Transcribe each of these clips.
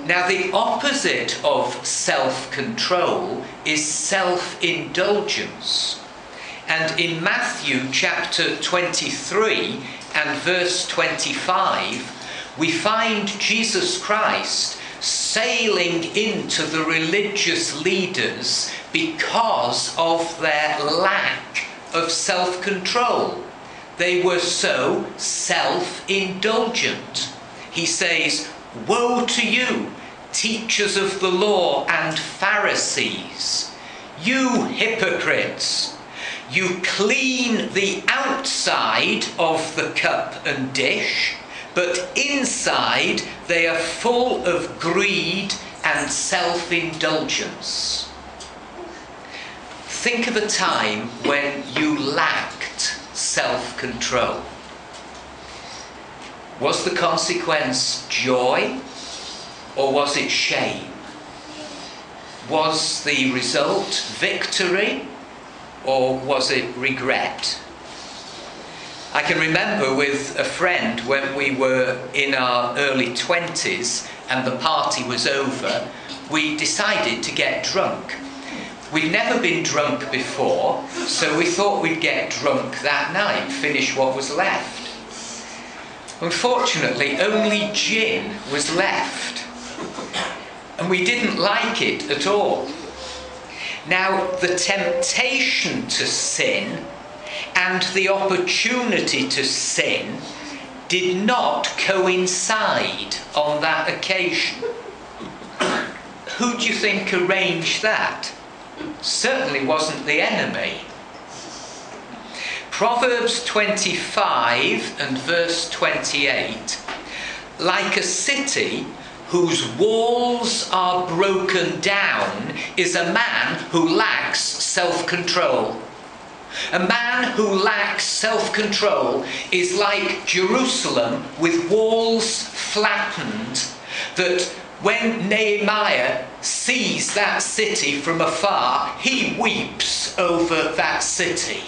Now, the opposite of self-control is self-indulgence. And in Matthew chapter 23 and verse 25, we find Jesus Christ sailing into the religious leaders because of their lack of self-control. They were so self-indulgent. He says, "Woe to you, teachers of the law and Pharisees, you hypocrites! You clean the outside of the cup and dish, but inside they are full of greed and self-indulgence." Think of a time when you lacked self-control. Was the consequence joy, or was it shame? Was the result victory, or was it regret? I can remember with a friend when we were in our early 20s and the party was over, we decided to get drunk. We'd never been drunk before, so we thought we'd get drunk that night, finish what was left. Unfortunately, only gin was left, and we didn't like it at all. Now, the temptation to sin and the opportunity to sin did not coincide on that occasion. Who do you think arranged that? Certainly wasn't the enemy. Proverbs 25 and verse 28, like a city whose walls are broken down is a man who lacks self-control. A man who lacks self-control is like Jerusalem with walls flattened, that when Nehemiah sees that city from afar, he weeps over that city.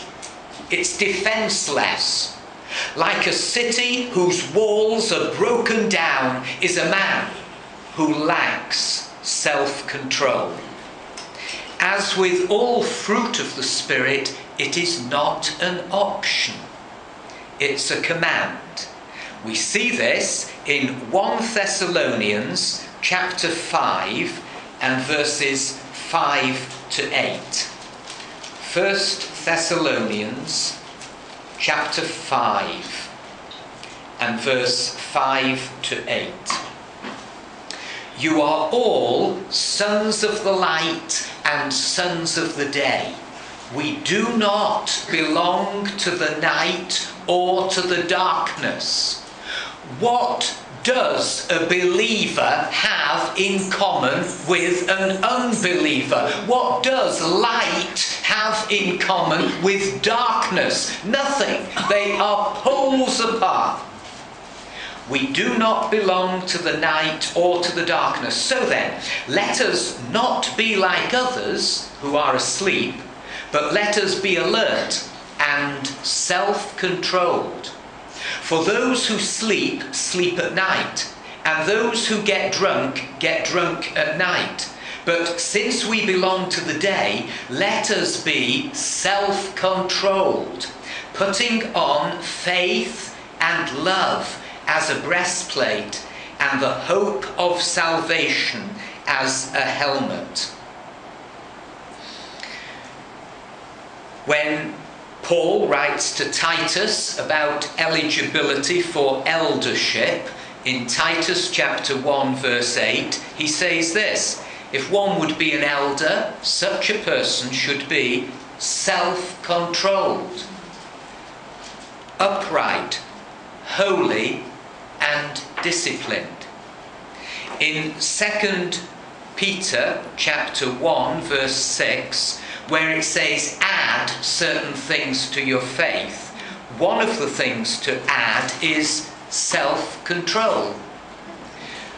It's defenseless. Like a city whose walls are broken down is a man who lacks self-control. As with all fruit of the Spirit, it is not an option. It's a command. We see this in 1 Thessalonians chapter 5 and verses 5 to 8. 1 Thessalonians chapter 5 and verse 5 to 8. You are all sons of the light and sons of the day. We do not belong to the night or to the darkness. What does a believer have in common with an unbeliever? What does light have in common with darkness? Nothing. They are poles apart. We do not belong to the night or to the darkness. So then, let us not be like others who are asleep, but let us be alert and self-controlled. For those who sleep, sleep at night, and those who get drunk at night. But since we belong to the day, let us be self-controlled, putting on faith and love as a breastplate, and the hope of salvation as a helmet. When Paul writes to Titus about eligibility for eldership, in Titus chapter 1 verse 8, he says this: if one would be an elder, such a person should be self-controlled, upright, holy, and disciplined. In 2 Peter chapter 1 verse 6, where it says add certain things to your faith, one of the things to add is self-control.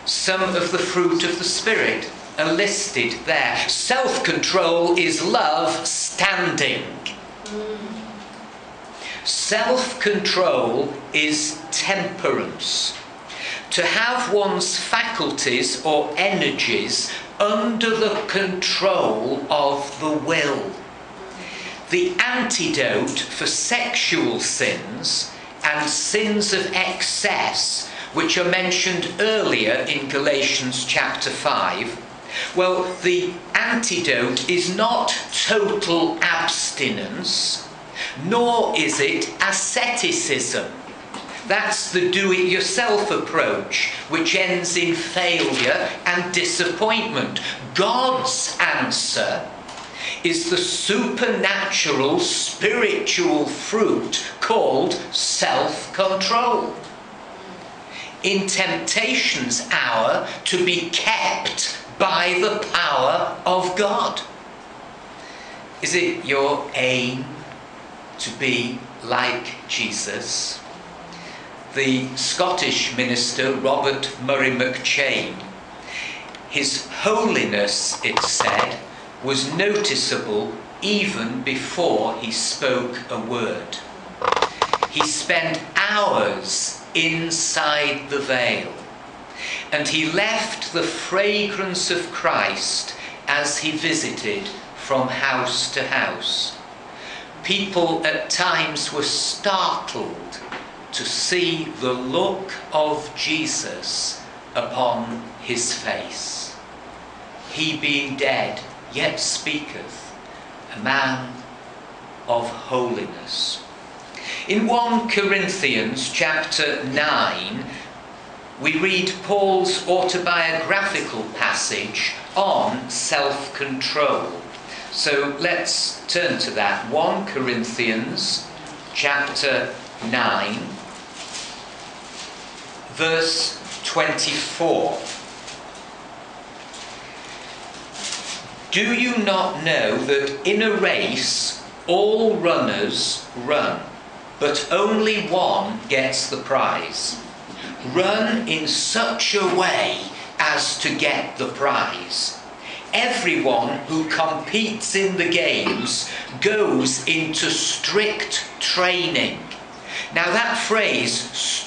Some of the fruit of the Spirit are listed there. Self-control is love standing. Self-control is temperance. to have one's faculties or energies under the control of the will. The antidote for sexual sins and sins of excess, which are mentioned earlier in Galatians chapter 5, well, the antidote is not total abstinence, nor is it asceticism. That's the do-it-yourself approach, which ends in failure and disappointment. God's answer is the supernatural spiritual fruit called self-control. In temptation's hour, to be kept by the power of God. Is it your aim to be like Jesus? The Scottish minister Robert Murray McCheyne, his holiness, it said, was noticeable even before he spoke a word. He spent hours inside the veil, and he left the fragrance of Christ as he visited from house to house. People at times were startled to see the look of Jesus upon his face. He being dead, yet speaketh, a man of holiness. In 1 Corinthians chapter 9, we read Paul's autobiographical passage on self-control. So let's turn to that. 1 Corinthians chapter 9, verse 24. Do you not know that in a race all runners run, but only one gets the prize? Run in such a way as to get the prize. Everyone who competes in the games goes into strict training. Now that phrase,